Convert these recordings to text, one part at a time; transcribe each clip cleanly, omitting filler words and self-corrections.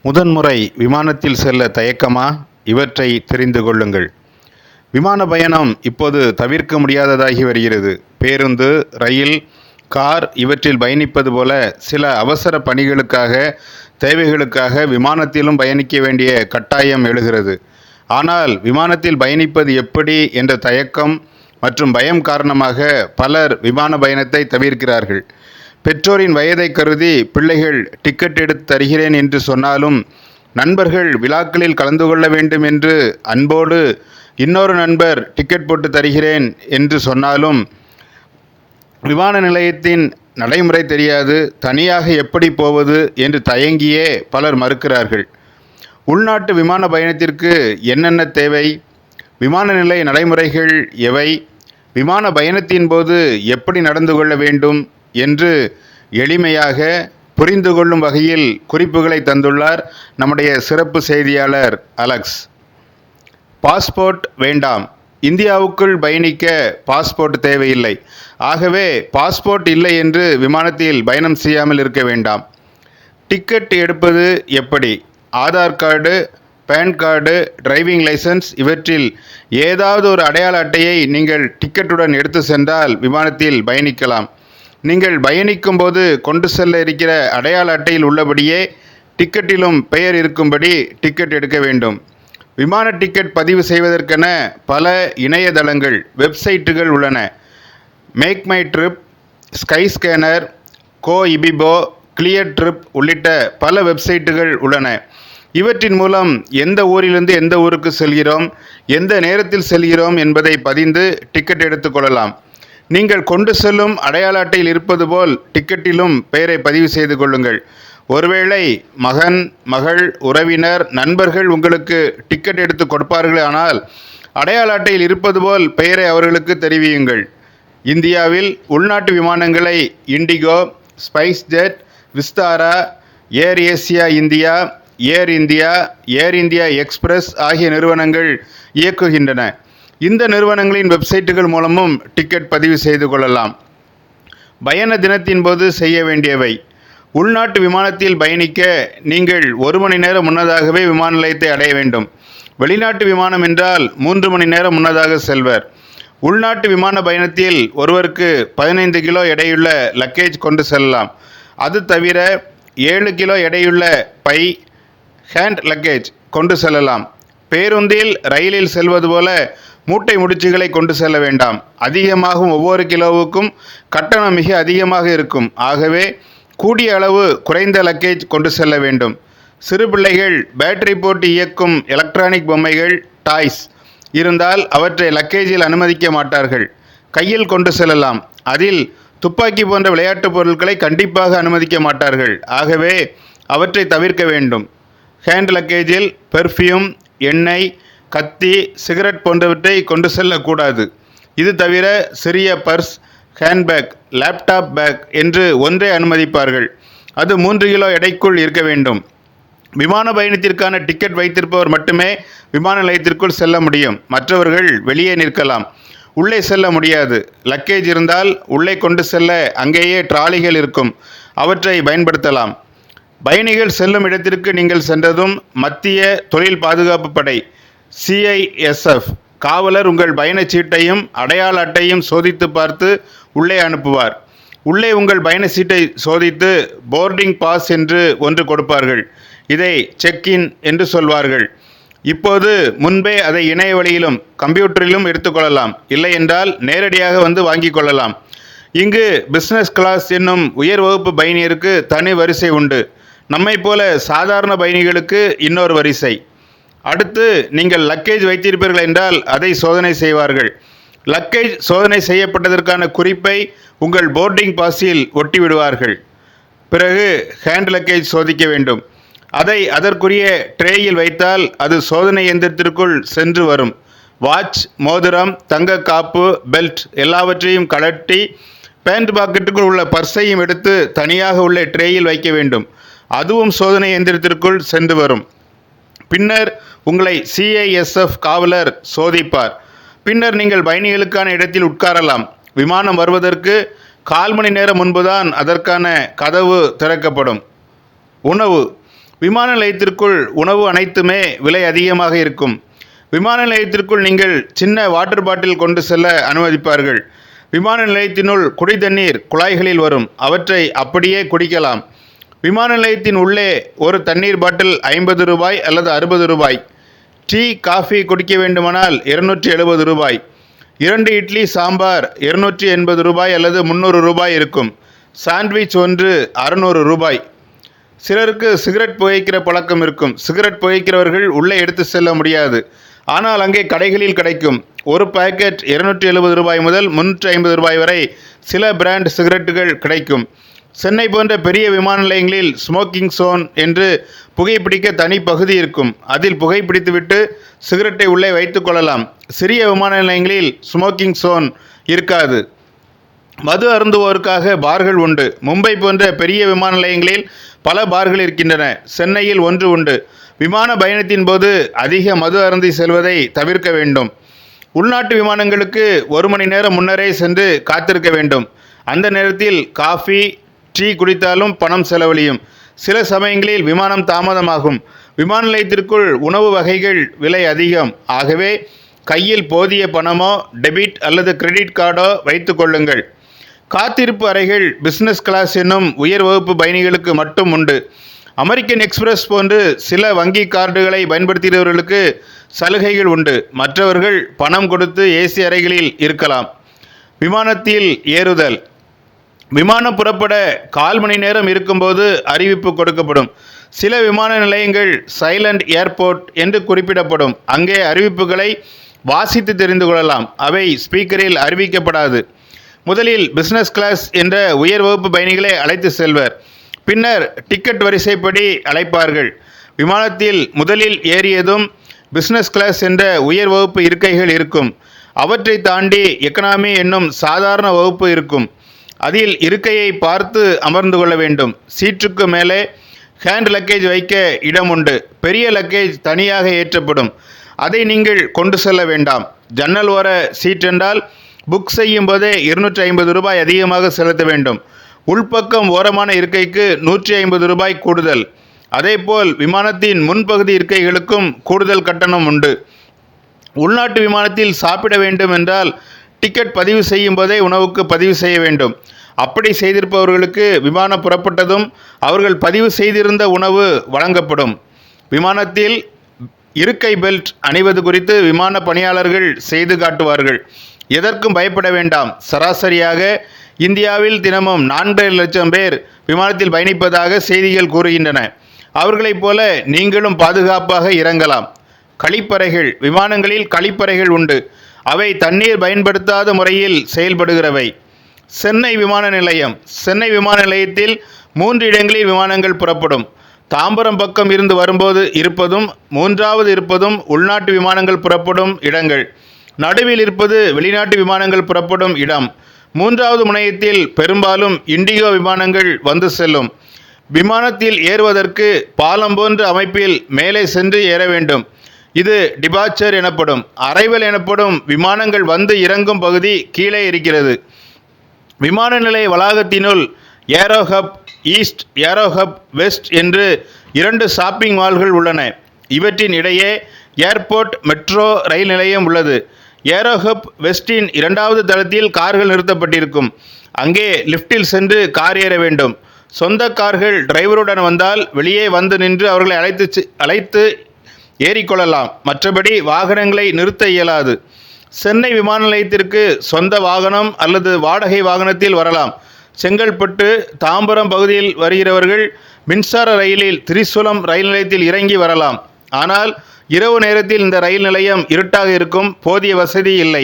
முதன்முறை விமானத்தில் செல்ல தயக்கமா? இவற்றை தெரிந்து கொள்ளுங்கள். விமான பயணம் இப்போது தவிர்க்க முடியாததாகி வருகிறது. பேருந்து, ரயில், கார் இவற்றில் பயணிப்பது போல சில அவசர பணிகளுக்காக, தேவைகளுக்காக விமானத்திலும் பயணிக்க வேண்டிய கட்டாயம் எழுகிறது. ஆனால் விமானத்தில் பயணிப்பது எப்படி என்ற தயக்கம் மற்றும் பயம் காரணமாக பலர் விமான பயணத்தை தவிர்க்கிறார்கள். பெற்றோரின் வயதை கருதி பிள்ளைகள் டிக்கெட் எடுத்து தருகிறேன் என்று சொன்னாலும், நண்பர்கள் விழாக்களில் கலந்து கொள்ள வேண்டும் என்று அன்போடு இன்னொரு நண்பர் டிக்கெட் போட்டு தருகிறேன் என்று சொன்னாலும், விமான நிலையத்தின் நடைமுறை தெரியாது, தனியாக எப்படி போவது என்று தயங்கியே பலர் மறுக்கிறார்கள். உள்நாட்டு விமான பயணத்திற்கு என்னென்ன தேவை? விமான நிலைய நடைமுறைகள் எவை? விமான பயணத்தின் போது எப்படி நடந்து கொள்ள வேண்டும் என்று எளிமையாக புரிந்து கொள்ளும் வகையில் குறிப்புகளை தந்துள்ளார் நம்முடைய சிறப்பு செய்தியாளர் அலெக்ஸ். பாஸ்போர்ட் வேண்டாம். இந்தியாவுக்குள் பயணிக்க பாஸ்போர்ட் தேவையில்லை. ஆகவே பாஸ்போர்ட் இல்லை என்று விமானத்தில் பயணம் செய்யாமல் இருக்க வேண்டாம். டிக்கெட் எடுப்பது எப்படி? Aadhaar card, PAN card, driving licence இவற்றில் ஏதாவது ஒரு அடையாள அட்டையை நீங்கள் டிக்கெட்டுடன் எடுத்து சென்றால் விமானத்தில் பயணிக்கலாம். நீங்கள் பயணிக்கும் போது கொண்டு செல்ல இருக்கிற அடையாள அட்டையில் உள்ளபடியே டிக்கெட்டிலும் பெயர் இருக்கும்படி டிக்கெட் எடுக்க வேண்டும். விமான டிக்கெட் பதிவு செய்வதற்கென பல இணையதளங்கள், வெப்சைட்டுகள் உள்ளன. MakeMyTrip, Skyscanner, Goibibo, Cleartrip உள்ளிட்ட பல வெப்சைட்டுகள் உள்ளன. இவற்றின் மூலம் எந்த ஊரிலிருந்து எந்த ஊருக்கு செல்கிறோம், எந்த நேரத்தில் செல்கிறோம் என்பதை பதிந்து டிக்கெட் எடுத்துக்கொள்ளலாம். நீங்கள் கொண்டு செல்லும் அடையாள அட்டையில் இருப்பது போல் டிக்கெட்டிலும் பெயரை பதிவு செய்து கொள்ளுங்கள். ஒருவேளை மகன், மகள், உறவினர், நண்பர்கள் உங்களுக்கு டிக்கெட் எடுத்து கொடுப்பார்கள். ஆனால் அடையாள அட்டையில் இருப்பது போல் பெயரை அவர்களுக்கு தெரிவியுங்கள். இந்தியாவில் உள்நாட்டு விமானங்களை IndiGo, SpiceJet, Vistara, AirAsia India, Air India, Air India Express ஆகிய நிறுவனங்கள் இயக்குகின்றன. இந்த நிறுவனங்களின் வெப்சைட்டுகள் மூலமும் டிக்கெட் பதிவு செய்து கொள்ளலாம். பயண தினத்தின் போது செய்ய வேண்டியவை: உள்நாட்டு விமானத்தில் பயணிக்க நீங்கள் 1 மணி நேரம் முன்னதாகவே விமான நிலையத்தை அடைய வேண்டும். வெளிநாட்டு விமானம் என்றால் 3 மணி நேரம் முன்னதாக செல்வர். உள்நாட்டு விமான பயணத்தில் ஒருவருக்கு 15 கிலோ எடையுள்ள லக்கேஜ் கொண்டு செல்லலாம். அது தவிர 7 கிலோ எடையுள்ள பை, ஹேண்ட் லக்கேஜ் கொண்டு செல்லலாம். பேருந்தில், ரயிலில் செல்வது போல மூட்டை முடிச்சுகளை கொண்டு செல்ல வேண்டாம். அதிகமாகும் ஒவ்வொரு கிலோவுக்கும் கட்டணம் மிக அதிகமாக இருக்கும். ஆகவே கூடிய அளவு குறைந்த லக்கேஜ் கொண்டு செல்ல வேண்டும். சிறு பிள்ளைகள் பேட்டரி போட்டு இயக்கும் எலக்ட்ரானிக் பொம்மைகள், டாய்ஸ் இருந்தால் அவற்றை லக்கேஜில் அனுமதிக்க மாட்டார்கள். கையில் கொண்டு செல்லலாம். அதில் துப்பாக்கி போன்ற விளையாட்டுப் பொருட்களை கண்டிப்பாக அனுமதிக்க மாட்டார்கள். ஆகவே அவற்றை தவிர்க்க வேண்டும். ஹேண்ட் லக்கேஜில் பெர்ஃப்யூம், எண்ணெய், கத்தி, சிகரெட் போன்றவற்றை கொண்டு செல்லக்கூடாது. இது தவிர சிறிய பர்ஸ், ஹேண்ட்பேக், லேப்டாப் பேக் என்று ஒன்றை அனுமதிப்பார்கள். அது 3 கிலோ எடைக்குள் இருக்க வேண்டும். விமான பயணத்திற்கான டிக்கெட் வைத்திருப்பவர் மட்டுமே விமான நிலையத்திற்குள் செல்ல முடியும். மற்றவர்கள் வெளியே நிற்கலாம். உள்ளே செல்ல முடியாது. லக்கேஜ் இருந்தால் உள்ளே கொண்டு செல்ல அங்கேயே ட்ராலிகள் இருக்கும். அவற்றை பயன்படுத்தலாம். பயணிகள் செல்லும் இடத்திற்கு நீங்கள் சென்றதும் மத்திய தொழில் பாதுகாப்பு படை CISF காவலர் உங்கள் பயணச்சீட்டையும் அடையாள அட்டையும் சோதித்து பார்த்து உள்ளே அனுப்புவார். உள்ளே உங்கள் பயண சீட்டை சோதித்து போர்டிங் பாஸ் என்று ஒன்று கொடுப்பார்கள். இதை செக்இன் என்று சொல்வார்கள். இப்போது முன்பே அதை இணைய வழியிலும் கம்ப்யூட்டரிலும் எடுத்துக்கொள்ளலாம். இல்லை என்றால் நேரடியாக வந்து வாங்கிக் கொள்ளலாம். இங்கு பிஸ்னஸ் கிளாஸ் என்னும் உயர் வகுப்பு பயணியருக்கு தனி வரிசை உண்டு. நம்மை போல சாதாரண பயணிகளுக்கு இன்னொரு வரிசை. அடுத்து நீங்கள் லக்கேஜ் வைத்திருப்பீர்கள் என்றால் அதை சோதனை செய்வார்கள். லக்கேஜ் சோதனை செய்யப்பட்டதற்கான குறிப்பை உங்கள் போர்டிங் பாஸில் ஒட்டி விடுவார்கள். பிறகு ஹேண்ட் லக்கேஜ் சோதிக்க வேண்டும். அதை அதற்குரிய ட்ரேயில் வைத்தால் அது சோதனை எந்திரத்திற்குள் சென்று வரும். வாட்ச், மோதிரம், தங்க காப்பு, பெல்ட் எல்லாவற்றையும் கழட்டி பேண்ட் பாக்கெட்டுக்குள் உள்ள பர்ஸையும் எடுத்து தனியாக உள்ள ட்ரேயில் வைக்க வேண்டும். அதுவும் சோதனை எந்திரத்திற்குள் சென்று வரும். பின்னர் உங்களை CISF காவலர் சோதிப்பார். பின்னர் நீங்கள் பயணிகளுக்கான இடத்தில் உட்காரலாம். விமானம் வருவதற்கு 1/4 மணி நேரம் முன்புதான் அதற்கான கதவு திறக்கப்படும். உணவு: விமான நிலையத்திற்குள் உணவு அனைத்துமே விலை அதிகமாக இருக்கும். விமான நிலையத்திற்குள் நீங்கள் சின்ன வாட்டர் பாட்டில் கொண்டு செல்ல அனுமதிப்பார்கள். விமான நிலையத்தினுள் குடி தண்ணீர் குழாய்களில் வரும். அவற்றை அப்படியே குடிக்கலாம். விமான நிலையத்தின் உள்ளே ஒரு தண்ணீர் பாட்டில் 50 ரூபாய் அல்லது 60 ரூபாய். டீ காஃபி குடிக்க வேண்டுமானால் 270 ரூபாய். 2 இட்லி சாம்பார் 280 ரூபாய் அல்லது 300 ரூபாய் இருக்கும். சாண்ட்விச் ஒன்று 600 ரூபாய். சிலருக்கு சிகரெட் புகைக்கிற பழக்கம் இருக்கும். சிகரெட் புகைக்கிறவர்கள் உள்ளே எடுத்து செல்ல முடியாது. ஆனால் அங்கே கடைகளில் கிடைக்கும். ஒரு பாக்கெட் 270 ரூபாய் முதல் 350 ரூபாய் வரை சில பிராண்ட் சிகரெட்டுகள் கிடைக்கும். சென்னை போன்ற பெரிய விமான நிலையங்களில் ஸ்மோக்கிங் சோன் என்று புகைப்பிடிக்க தனி பகுதி இருக்கும். அதில் புகைப்பிடித்துவிட்டு சிகரெட்டை உள்ளே வைத்துக் கொள்ளலாம். சிறிய விமான நிலையங்களில் ஸ்மோக்கிங் சோன் இருக்காது. மது அருந்துவோருக்காக பார்கள் உண்டு. மும்பை போன்ற பெரிய விமான நிலையங்களில் பல பார்கள் இருக்கின்றன. சென்னையில் ஒன்று உண்டு. விமான பயணத்தின் போது அதிக மது அருந்தி செல்வதை தவிர்க்க வேண்டும். உள்நாட்டு விமானங்களுக்கு 1 மணி நேரம் முன்னரே சென்று காத்திருக்க வேண்டும். அந்த நேரத்தில் காஃபி டீ குடித்தாலும் பணம் செலவழியும். சில சமயங்களில் விமானம் தாமதமாகும். விமான நிலையத்திற்குள் உணவு வகைகள் விலை அதிகம். ஆகவே கையில் போதிய பணமோ டெபிட் அல்லது கிரெடிட் கார்டோ வைத்து கொள்ளுங்கள். காத்திருப்பு அறைகள் பிசினஸ் கிளாஸ் என்னும் உயர் வகுப்பு பயணிகளுக்கு மட்டும் உண்டு. அமெரிக்கன் எக்ஸ்பிரஸ் போன்று சில வங்கி கார்டுகளை பயன்படுத்துகிறவர்களுக்கு சலுகைகள் உண்டு. மற்றவர்கள் பணம் கொடுத்து ஏசி அறைகளில் இருக்கலாம். விமானத்தில் ஏறுதல். விமானம் புறப்பட 1/4 மணி நேரம் இருக்கும்போது அறிவிப்பு கொடுக்கப்படும். சில விமான நிலையங்கள் சைலண்ட் ஏர்போர்ட் என்று குறிப்பிடப்படும். அங்கே அறிவிப்புகளை வாசித்து தெரிந்து கொள்ளலாம். அவை ஸ்பீக்கரில் அறிவிக்கப்படாது. முதலில் பிசினஸ் கிளாஸ் என்ற உயர் வகுப்பு பயணிகளை அழைத்து செல்வர். பின்னர் டிக்கெட் வரிசைப்படி அழைப்பார்கள். விமானத்தில் முதலில் ஏறியதும் பிசினஸ் கிளாஸ் என்ற உயர் வகுப்பு இருக்கைகள் இருக்கும். அவற்றை தாண்டி எக்கனாமி என்னும் சாதாரண வகுப்பு இருக்கும். அதில் இருக்கையை பார்த்து அமர்ந்து கொள்ள வேண்டும். சீட்டுக்கு மேலே ஹேண்ட் லக்கேஜ் வைக்க இடம் உண்டு. பெரிய லக்கேஜ் தனியாக ஏற்றப்படும். அதை நீங்கள் கொண்டு செல்ல வேண்டாம். ஜன்னல் ஓர சீட் என்றால் புக் செய்யும் போதே 250 ரூபாய் அதிகமாக செலுத்த வேண்டும். உள்பக்கம் ஓரமான இருக்கைக்கு 150 ரூபாய் கூடுதல். அதேபோல் விமானத்தின் முன்பகுதி இருக்கைகளுக்கும் கூடுதல் கட்டணம் உண்டு. உள்நாட்டு விமானத்தில் சாப்பிட வேண்டும் என்றால் டிக்கெட் பதிவு செய்யும் போதே உணவுக்கு பதிவு செய்ய வேண்டும். அப்படி செய்திருப்பவர்களுக்கு விமானம் புறப்பட்டதும் அவர்கள் பதிவு செய்திருந்த உணவு வழங்கப்படும். விமானத்தில் இருக்கை பெல்ட் அணிவது குறித்து விமான பணியாளர்கள் செய்து காட்டுவார்கள். எதற்கும் பயப்பட வேண்டாம். சராசரியாக இந்தியாவில் தினமும் 4.5 லட்சம் பேர் விமானத்தில் பயணிப்பதாக செய்திகள் கூறுகின்றன. அவர்களைப் போல நீங்களும் பாதுகாப்பாக இறங்கலாம். கழிப்பறைகள். விமானங்களில் கழிப்பறைகள் உண்டு. அவை தண்ணீர் பயன்படுத்தாத முறையில் செயல்படுகிறவை. சென்னை விமான நிலையம். சென்னை விமான நிலையத்தில் 3 இடங்களில் விமானங்கள் புறப்படும். தாம்பரம் பக்கம் இருந்து வரும்போது இருப்பதும் 3வது இருப்பதும் உள்நாட்டு விமானங்கள் புறப்படும் இடங்கள். நடுவில் இருப்பது வெளிநாட்டு விமானங்கள் புறப்படும் இடம். 3வது முனையத்தில் பெரும்பாலும் இண்டிகோ விமானங்கள் வந்து செல்லும். விமானத்தில் ஏறுவதற்கு பாலம் போன்ற அமைப்பில் மேலே சென்று ஏற வேண்டும். இது டிபார்ச்சர் எனப்படும். அரைவல் எனப்படும். விமானங்கள் வந்து இறங்கும் பகுதி கீழே இருக்கிறது. விமான நிலைய வளாகத்தினுள் aero hub east, aero hub west என்று 2 ஷாப்பிங் மால்கள் உள்ளன. இவற்றின் இடையே ஏர்போர்ட் மெட்ரோ ரயில் நிலையம் உள்ளது. ஏரோ ஹப் வெஸ்டின் 2வது தளத்தில் கார்கள் நிறுத்தப்பட்டிருக்கும். அங்கே லிஃப்டில் சென்று கார் ஏற வேண்டும். சொந்த கார்கள் டிரைவருடன் வந்தால் வெளியே வந்து நின்று அவர்களை அழைத்து ஏறிக்கொள்ளலாம். மற்றபடி வாகனங்களை நிறுத்த இயலாது. சென்னை விமான நிலையத்திற்கு சொந்த வாகனம் அல்லது வாடகை வாகனத்தில் வரலாம். செங்கல்பட்டு, தாம்பரம் பகுதியில் வருகிறவர்கள் மின்சார ரயிலில் திரிசூலம் ரயில் நிலையத்தில் இறங்கி வரலாம். ஆனால் இரவு நேரத்தில் இந்த ரயில் நிலையம் இருட்டாக இருக்கும். போதிய வசதி இல்லை.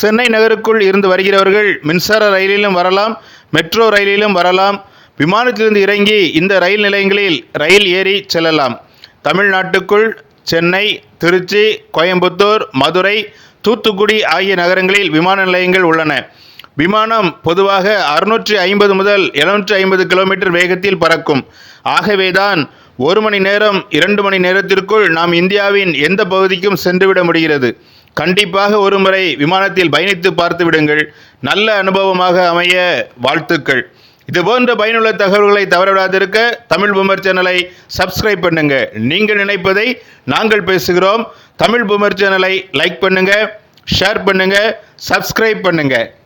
சென்னை நகருக்குள் இருந்து வருகிறவர்கள் மின்சார ரயிலிலும் வரலாம், மெட்ரோ ரயிலிலும் வரலாம். விமானத்திலிருந்து இறங்கி இந்த ரயில் நிலையங்களில் ரயில் ஏறி செல்லலாம். தமிழ்நாட்டுக்குள் சென்னை, திருச்சி, கோயம்புத்தூர், மதுரை, தூத்துக்குடி ஆகிய நகரங்களில் விமான நிலையங்கள் உள்ளன. விமானம் பொதுவாக 650 முதல் 750 கிலோமீட்டர் வேகத்தில் பறக்கும். ஆகவேதான் 1 மணி நேரம் 2 மணி நேரத்திற்குள் நாம் இந்தியாவின் எந்த பகுதிக்கும் சென்றுவிட முடிகிறது. கண்டிப்பாக ஒரு முறை விமானத்தில் பயணித்து பார்த்து விடுங்கள். நல்ல அனுபவமாக அமைய வாழ்த்துக்கள். இது போன்ற பயனுள்ள தகவல்களை தவறவிடாதிருக்க தமிழ் பூமர் சேனலை சப்ஸ்கிரைப் பண்ணுங்க. நீங்கள் நினைப்பதை நாங்கள் பேசுகிறோம். தமிழ் பூமர் சேனலை லைக் பண்ணுங்க, ஷேர் பண்ணுங்க, சப்ஸ்கிரைப் பண்ணுங்க.